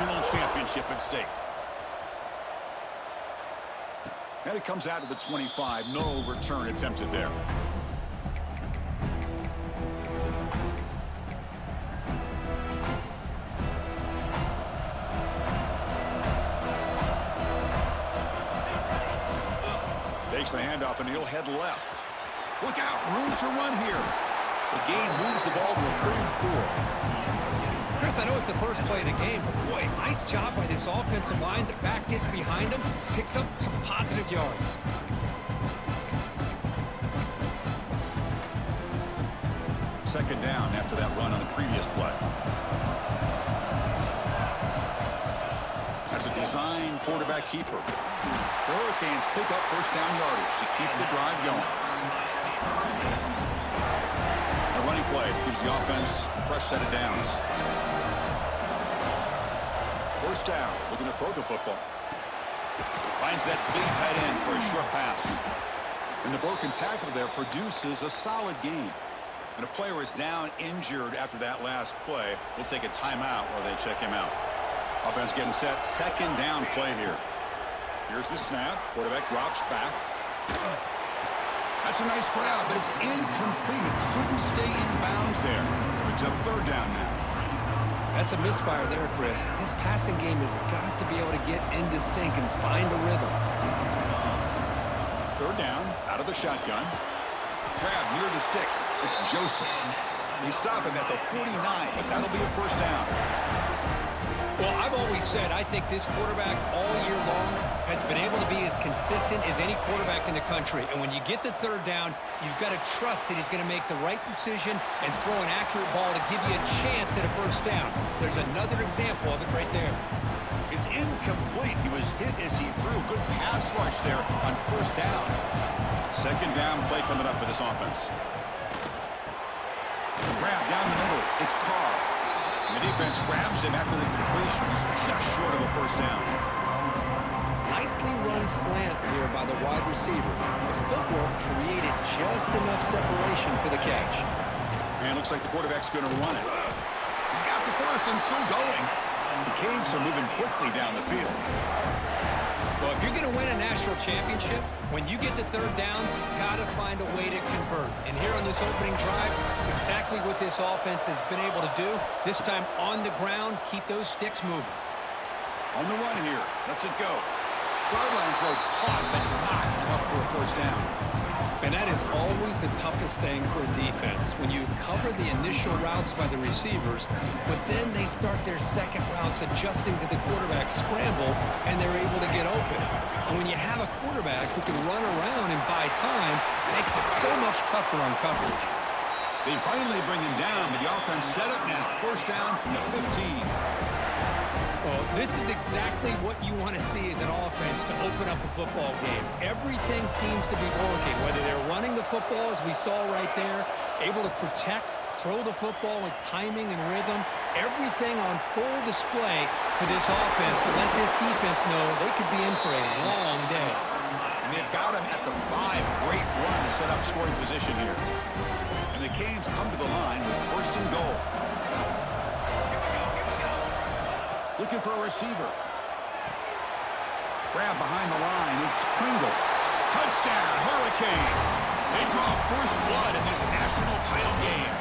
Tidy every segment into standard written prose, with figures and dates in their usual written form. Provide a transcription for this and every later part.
national championship at stake. And it comes out to the 25. No return attempted there. Takes the handoff, and he'll head left. Look out, room to run here. The gain moves the ball to the 34. Chris, I know it's the first play of the game, but boy, nice job by this offensive line. The back gets behind him, picks up some positive yards. Second down after that run on the previous play. That's a design quarterback keeper. The Hurricanes pick up first down yardage to keep the drive going. A running play gives the offense a fresh set of downs. First down, looking to throw the football. Finds that big tight end for a short pass. And the broken tackle there produces a solid gain. And a player is down injured after that last play. We'll take a timeout while they check him out. Offense getting set. Second down play here. Here's the snap. Quarterback drops back. That's a nice grab, but it's incomplete. It couldn't stay in bounds there. Brings up third down now. That's a misfire there, Chris. This passing game has got to be able to get into sync and find a rhythm. Third down, out of the shotgun. Grab near the sticks. It's Joseph. They stop him at the 49, but that'll be a first down. Well, I've always said I think this quarterback all year long has been able to be as consistent as any quarterback in the country. And when you get the third down, you've got to trust that he's going to make the right decision and throw an accurate ball to give you a chance at a first down. There's another example of it right there. It's incomplete. He was hit as he threw. Good pass rush there on first down. Second down play coming up for this offense. Grab down the middle. It's Carr. The defense grabs him after the completion. He's just short of a first down. Nicely run slant here by the wide receiver. The footwork created just enough separation for the catch. And looks like the quarterback's going to run it. He's got the first and still going. The Canes are moving quickly down the field. Well, if you're going to win a national championship, when you get to third downs, you've got to find a way to convert. And here on this opening drive, it's exactly what this offense has been able to do. This time on the ground, keep those sticks moving. On the run here. Let's it go. Sideline throw caught, but not enough for a first down. And that is always the toughest thing for a defense, when you cover the initial routes by the receivers, but then they start their second routes adjusting to the quarterback scramble, and they're able to get open. And when you have a quarterback who can run around and buy time, it makes it so much tougher on coverage. They finally bring him down, but the offense set up now. First down from the 15. Well, this is exactly what you want to see as an offense to open up a football game. Everything seems to be working, whether they're running the football, as we saw right there, able to protect, throw the football with timing and rhythm, everything on full display for this offense to let this defense know they could be in for a long day. And they've got him at the 5. Great run to set up scoring position here. And the Canes come to the line with first and goal. Looking for a receiver. Grab behind the line. It's Pringle. Touchdown, Hurricanes. They draw first blood in this national title game.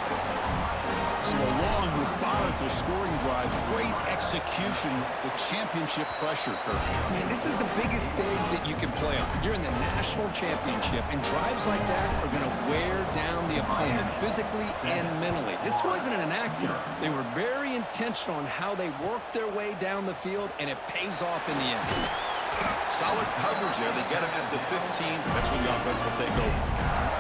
So a long, methodical scoring drive. Great execution with championship pressure, Kirk. Man, this is the biggest stage that you can play on. You're in the national championship, and drives like that are going to wear down the opponent physically and mentally. This wasn't an accident. They were very intentional on how they worked their way down the field, and it pays off in the end. Solid coverage there. They get him at the 15. That's when the offense will take over.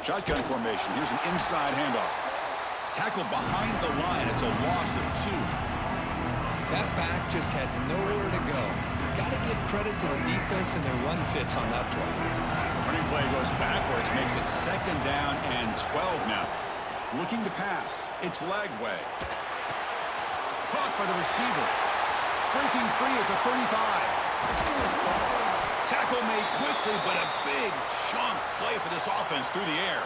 Shotgun formation. Here's an inside handoff. Tackle behind the line. It's a loss of 2. That back just had nowhere to go. Got to give credit to the defense and their run fits on that play. Running play goes backwards. which makes it 2nd down and 12 now. Looking to pass. It's Lagway. Caught by the receiver. Breaking free at the 35. Tackle made quickly, but a big chunk play for this offense through the air.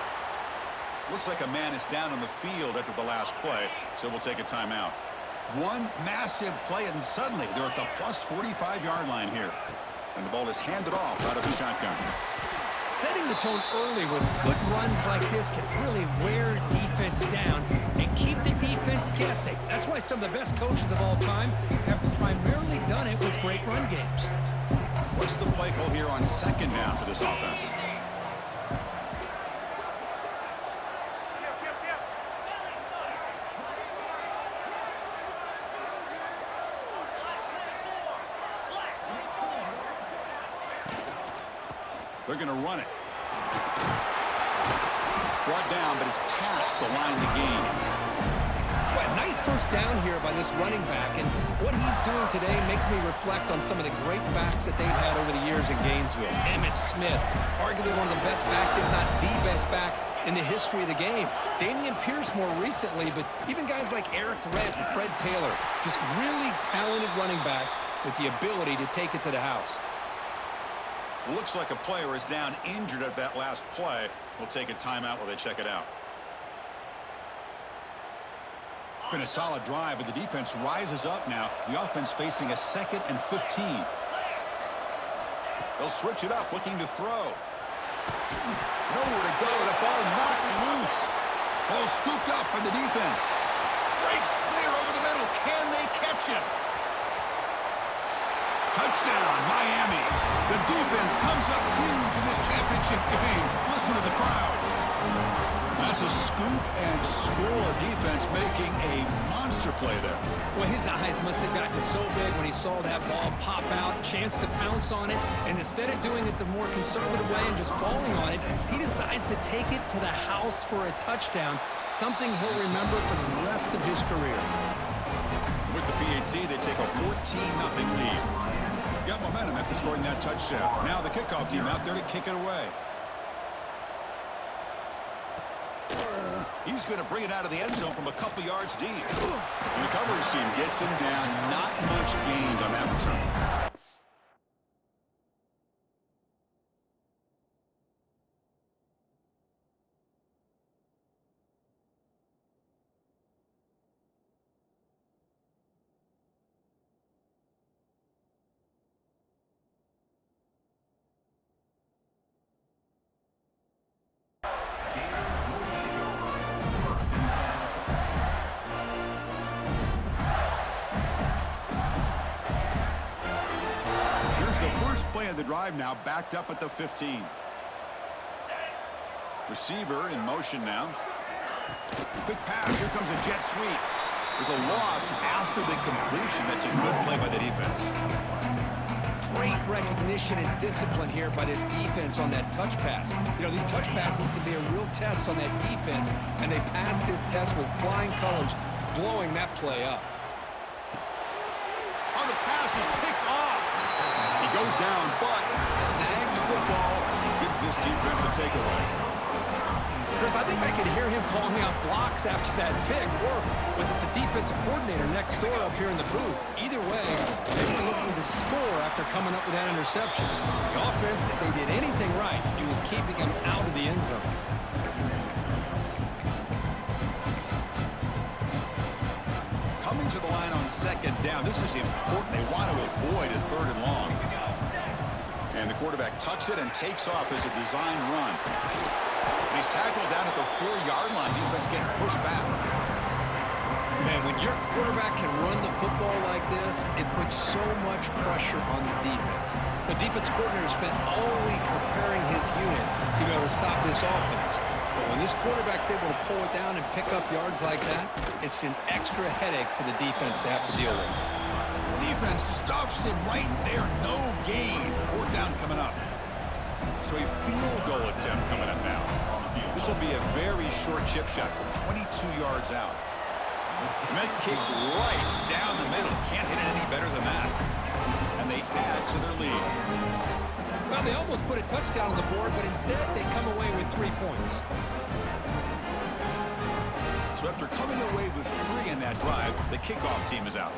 Looks like a man is down on the field after the last play, so we'll take a timeout. One massive play, and suddenly they're at the plus 45-yard line here. And the ball is handed off out of the shotgun. Setting the tone early with good runs like this can really wear defense down and keep the defense guessing. That's why some of the best coaches of all time have primarily done it with great run games. What's the play call here on 2nd down for this offense? They're going to run it. Brought down, but it's past the line to gain. Well, nice first down here by this running back, and what he's doing today makes me reflect on some of the great backs that they've had over the years in Gainesville. Emmitt Smith, arguably one of the best backs, if not the best back in the history of the game. Damian Pierce more recently, but even guys like Eric Red and Fred Taylor, just really talented running backs with the ability to take it to the house. Looks like a player is down injured at that last play. We'll take a timeout while they check it out. Been a solid drive, but the defense rises up now. The offense facing a 2nd and 15. They'll switch it up, looking to throw. Nowhere to go. The ball knocked loose. Ball scooped up by the defense. Breaks clear over the middle. Can they catch him? Touchdown, Miami. The defense comes up huge in this championship game. Listen to the crowd. That's a scoop and score. Defense making a monster play there. Well, his eyes must have gotten so big when he saw that ball pop out, chance to pounce on it, and instead of doing it the more conservative way and just falling on it, he decides to take it to the house for a touchdown, something he'll remember for the rest of his career. With the PAT, they take a 14-0 lead. Got momentum after scoring that touchdown. Now the kickoff team out there to kick it away. He's going to bring it out of the end zone from a couple yards deep. And the coverage team gets him down. Not much gained on that return. Play of the drive now, backed up at the 15. Receiver in motion now. Quick pass. Here comes a jet sweep. There's a loss after the completion. That's a good play by the defense. Great recognition and discipline here by this defense on that touch pass. You know, these touch passes can be a real test on that defense, and they passed this test with flying colors, blowing that play up. Oh, the pass is picked off. He goes down, but snags the ball and gives this defense a takeaway. Chris, I think I could hear him calling out blocks after that pick, or was it the defensive coordinator next door up here in the booth? Either way, they were looking to score after coming up with that interception. The offense, if they did anything right, it was keeping him out of the end zone. Coming to the line on 2nd down. This is important. They want to avoid a 3rd and long. And the quarterback tucks it and takes off as a design run. And he's tackled down at the 4-yard line. Defense getting pushed back. Man, when your quarterback can run the football like this, it puts so much pressure on the defense. The defense coordinator spent all week preparing his unit to be able to stop this offense. But when this quarterback's able to pull it down and pick up yards like that, it's an extra headache for the defense to have to deal with. Defense stuffs it right there. No gain. 4th down coming up. So a field goal attempt coming up now. This will be a very short chip shot from 22 yards out. And that kick right down the middle. Can't hit it any better than that. And they add to their lead. Well, they almost put a touchdown on the board, but instead they come away with 3 points. So after coming away with 3 in that drive, the kickoff team is out.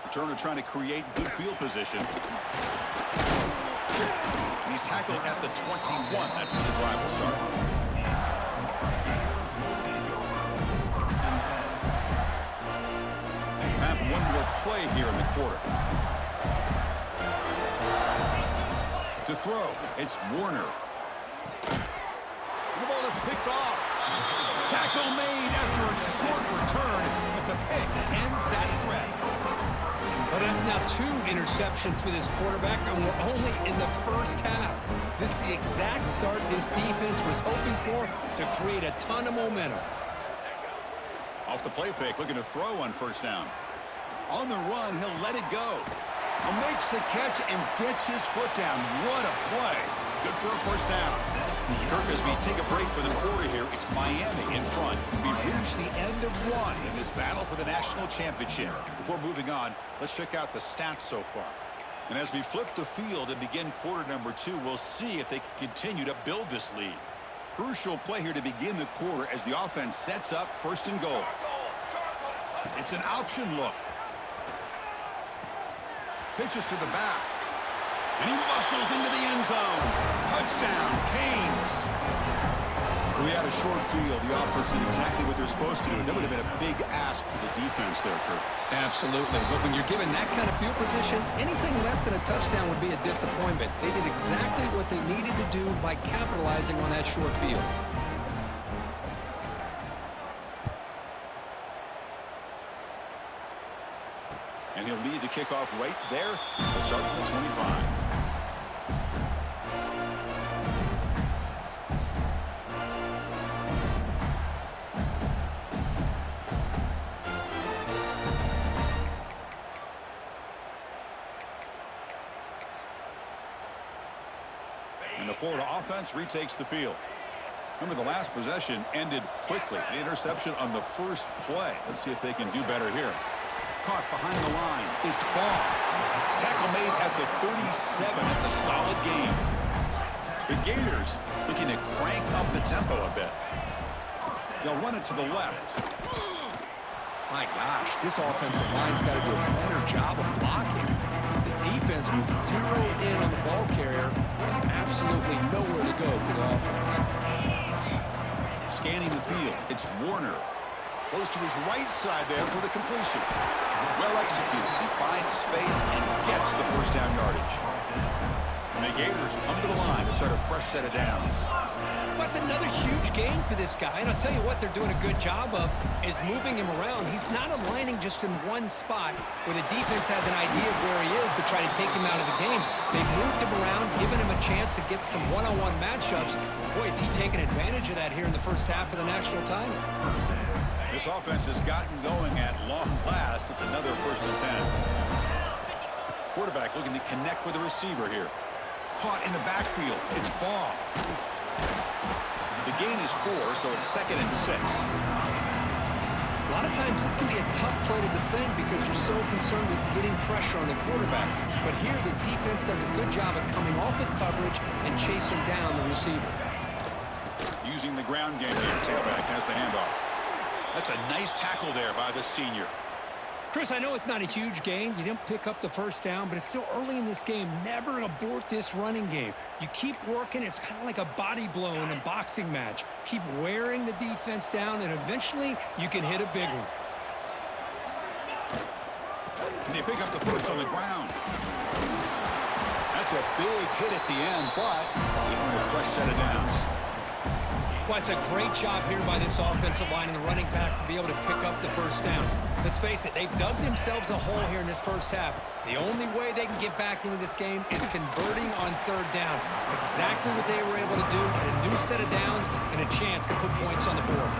Returner trying to create good field position. And he's tackled at the 21. That's where the drive will start. Time for one more play here in the quarter. To throw, it's Warner. The ball is picked off. Tackle made after a short return, but the pick ends that threat. Well, that's now 2 interceptions for this quarterback, and we're only in the first half. This is the exact start this defense was hoping for to create a ton of momentum. Off the play fake, looking to throw on first down. On the run, he'll let it go. Makes the catch and gets his foot down. What a play. Good for a first down. Kirk, as we take a break for the quarter here, it's Miami in front. We've reached the end of 1 in this battle for the national championship. Before moving on, let's check out the stats so far. And as we flip the field and begin quarter number 2, we'll see if they can continue to build this lead. Crucial play here to begin the quarter as the offense sets up 1st and goal. It's an option look. Pitches to the back. And he muscles into the end zone. Touchdown, Canes. We had a short field. The offense did exactly what they're supposed to do. That would have been a big ask for the defense there, Kurt. Absolutely. But when you're given that kind of field position, anything less than a touchdown would be a disappointment. They did exactly what they needed to do by capitalizing on that short field. And he'll lead the kickoff right there. We'll start from the 25. And the Florida offense retakes the field. Remember, the last possession ended quickly. An interception on the first play. Let's see if they can do better here. Caught behind the line. It's ball. Tackle made at the 37. That's a solid game. The Gators looking to crank up the tempo a bit. They'll run it to the left. My gosh, this offensive line's got to do a better job of blocking. The defense was zeroed in on the ball carrier and absolutely nowhere to go for the offense. Scanning the field. It's Warner. Goes to his right side there for the completion. Well executed. He finds space and gets the first down yardage. And the Gators come to the line to start a fresh set of downs. Well, it's another huge game for this guy, and I'll tell you what they're doing a good job of is moving him around. He's not aligning just in one spot where the defense has an idea of where he is to try to take him out of the game. They've moved him around, given him a chance to get some one-on-one matchups. Boy, is he taking advantage of that here in the first half of the national title. This offense has gotten going at long last. It's another 1st and 10. Quarterback looking to connect with the receiver here. Caught in the backfield. It's Ball. The gain is 4, so it's 2nd and 6. A lot of times this can be a tough play to defend because you're so concerned with getting pressure on the quarterback. But here the defense does a good job of coming off of coverage and chasing down the receiver. Using the ground game here. Tailback has the handoff. That's a nice tackle there by the senior. Chris, I know it's not a huge gain. You didn't pick up the first down, but it's still early in this game. Never abort this running game. You keep working. It's kind of like a body blow in a boxing match. Keep wearing the defense down, and eventually you can hit a big one. And they pick up the first on the ground. That's a big hit at the end, but even a fresh set of downs. Well, it's a great job here by this offensive line and the running back to be able to pick up the first down. Let's face it, they've dug themselves a hole here in this first half. The only way they can get back into this game is converting on 3rd down. It's exactly what they were able to do, get a new set of downs and a chance to put points on the board.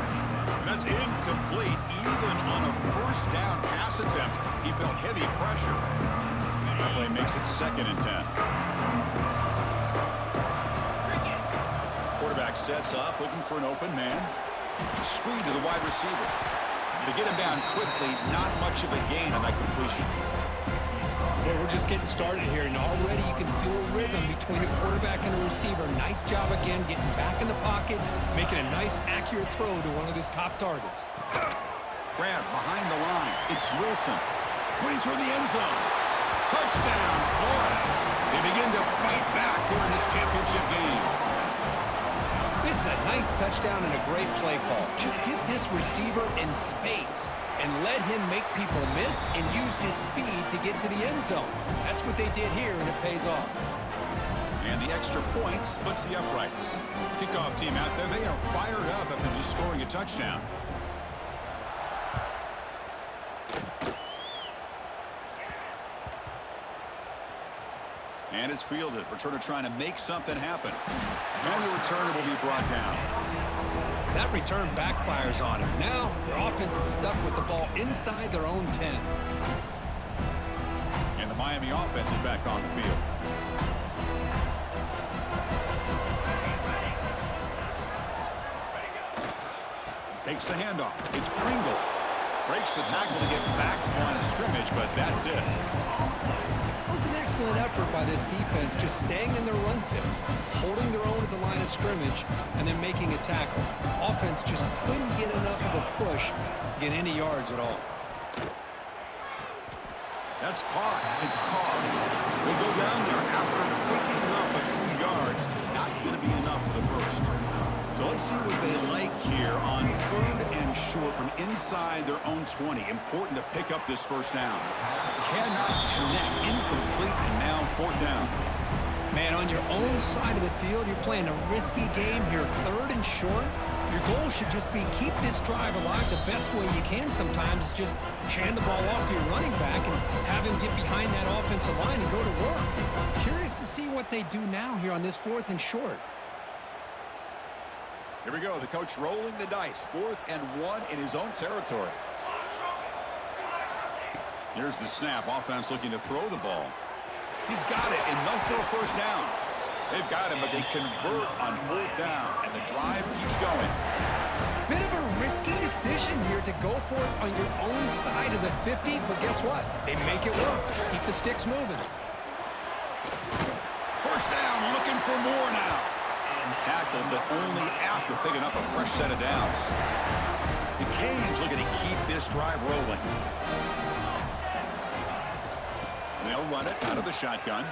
And that's incomplete. Even on a first down pass attempt, he felt heavy pressure. That play makes it 2nd and 10. Quarterback sets up, looking for an open man. Screen to the wide receiver. To get him down quickly, not much of a gain on that completion. Well, we're just getting started here, and already you can feel a rhythm between a quarterback and a receiver. Nice job again getting back in the pocket, making a nice, accurate throw to one of his top targets. Grab behind the line. It's Wilson. Putting toward the end zone. Touchdown, Florida. They begin to fight back here in this championship game. This is a nice touchdown and a great play call. Just get this receiver in space and let him make people miss and use his speed to get to the end zone. That's what they did here, and it pays off. And the extra point splits the uprights. Kickoff team out there, they are fired up after just scoring a touchdown. And it's fielded. Returner trying to make something happen. And the returner will be brought down. That return backfires on him. Now their offense is stuck with the ball inside their own 10. And the Miami offense is back on the field. Takes the handoff. It's Pringle. Breaks the tackle to get back to the line of scrimmage, but that's it. It was an excellent effort by this defense, just staying in their run fits, holding their own at the line of scrimmage, and then making a tackle. Offense just couldn't get enough of a push to get any yards at all. That's caught. It's caught. We'll go down there after picking up a few yards. Not going to be enough for the first. So let's see what they like here on 3rd and short from inside their own 20. Important to pick up this first down. Cannot connect. Incomplete, and now 4th down. Man, on your own side of the field, you're playing a risky game here. 3rd and short. Your goal should just be keep this drive alive the best way you can sometimes. Is just hand the ball off to your running back and have him get behind that offensive line and go to work. Curious to see what they do now here on this 4th and short. Here we go. The coach rolling the dice. 4th and 1 in his own territory. Here's the snap. Offense looking to throw the ball. He's got it. Enough for a first down. They've got him, but they convert on 4th down, and the drive keeps going. Bit of a risky decision here to go for it on your own side of the 50, but guess what? They make it work. Keep the sticks moving. First down, looking for more now. Tackled, but only after picking up a fresh set of downs. The Canes looking to keep this drive rolling. And they'll run it out of the shotgun.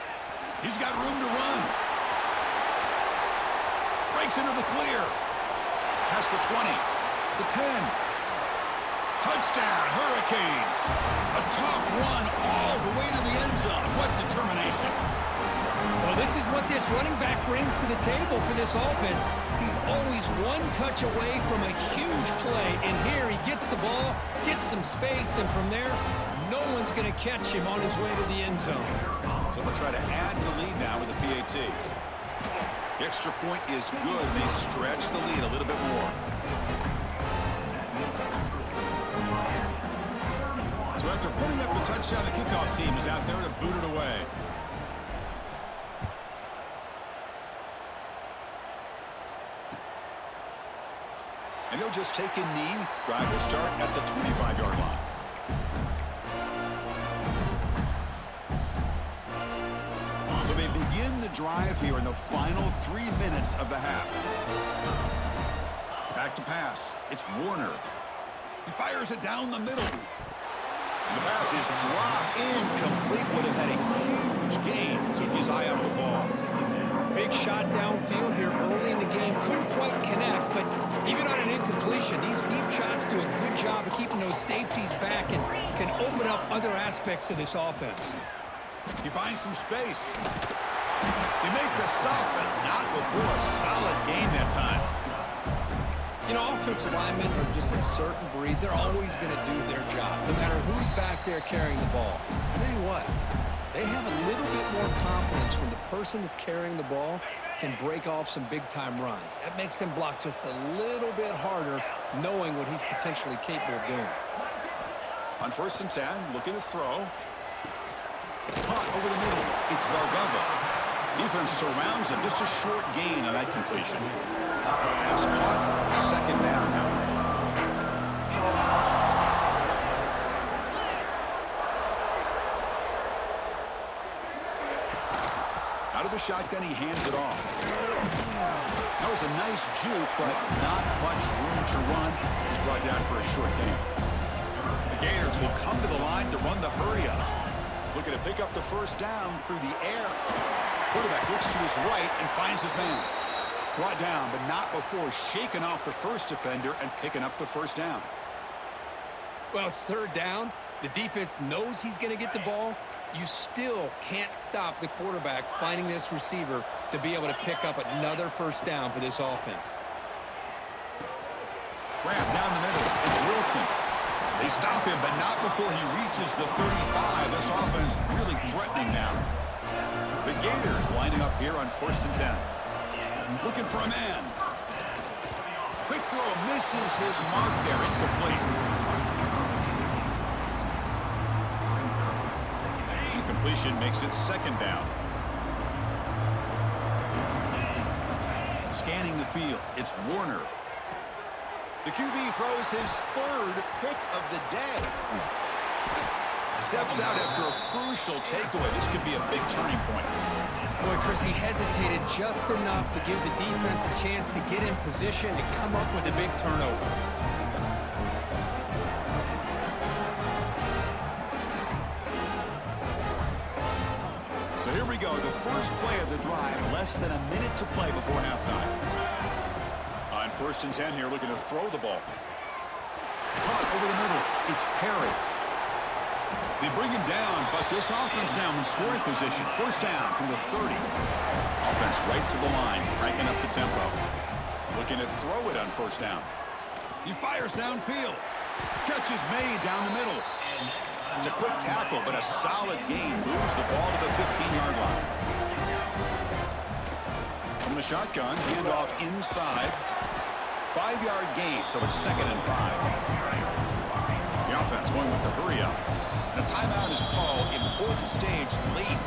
He's got room to run. Breaks into the clear. Past the 20. The 10. Touchdown, Hurricanes. A tough run all the way to the end zone. What determination. Well, this is what this running back brings to the table for this offense. He's always one touch away from a huge play, and here he gets the ball, gets some space, and from there, no one's going to catch him on his way to the end zone. So they'll try to add to the lead now with the PAT. The extra point is good. They stretch the lead a little bit more. So after putting up the touchdown, the kickoff team is out there to boot it away. And he'll just take a knee. Drive will start at the 25-yard line. So they begin the drive here in the final 3 minutes of the half. Back to pass. It's Warner. He fires it down the middle. And the pass is dropped incomplete. Would have had a huge gain. Took his eye off the ball. Big shot downfield here early in the game. Couldn't quite connect, but even on an incompletion, these deep shots do a good job of keeping those safeties back and can open up other aspects of this offense. He finds some space. They make the stop, but not before a solid gain that time. You know, offensive linemen are just a certain breed. They're always going to do their job, no matter who's back there carrying the ball. I'll tell you what, they have a little bit more confidence when the person that's carrying the ball can break off some big-time runs. That makes them block just a little bit harder, knowing what he's potentially capable of doing. On 1st and 10, looking to throw. Caught over the middle. It's Bargava. Defense surrounds him. Just a short gain on that completion. Pass caught. 2nd down now. Out of the shotgun, he hands it off. That was a nice juke, but not much room to run. He's brought down for a short gain. The Gators will come to the line to run the hurry-up. Looking to pick up the first down through the air. Quarterback looks to his right and finds his man. Brought down, but not before shaking off the first defender and picking up the first down. Well, it's third down. The defense knows he's going to get the ball. You still can't stop the quarterback finding this receiver to be able to pick up another first down for this offense. Grab down the middle. It's Wilson. They stop him, but not before he reaches the 35. This offense really threatening now. The Gators lining up here on 1st and 10. Looking for a man. Quick throw misses his mark there. Incomplete. Incompletion makes it 2nd down. Scanning the field. It's Warner. The QB throws his 3rd pick of the day. Steps out after a crucial takeaway. This could be a big turning point. Boy, Chris, he hesitated just enough to give the defense a chance to get in position and come up with a big turnover. So here we go, the first play of the drive, less than a minute to play before halftime. On 1st and 10 here, looking to throw the ball. Caught over the middle, it's Perry. They bring him down, but this offense now in scoring position. First down from the 30. Offense right to the line, cranking up the tempo. Looking to throw it on 1st down. He fires downfield. Catch is made down the middle. It's a quick tackle, but a solid gain. Moves the ball to the 15-yard line. From the shotgun, handoff inside. 5-yard gain, so it's 2nd and 5. The offense going with the hurry-up. And a timeout is called. Important stage late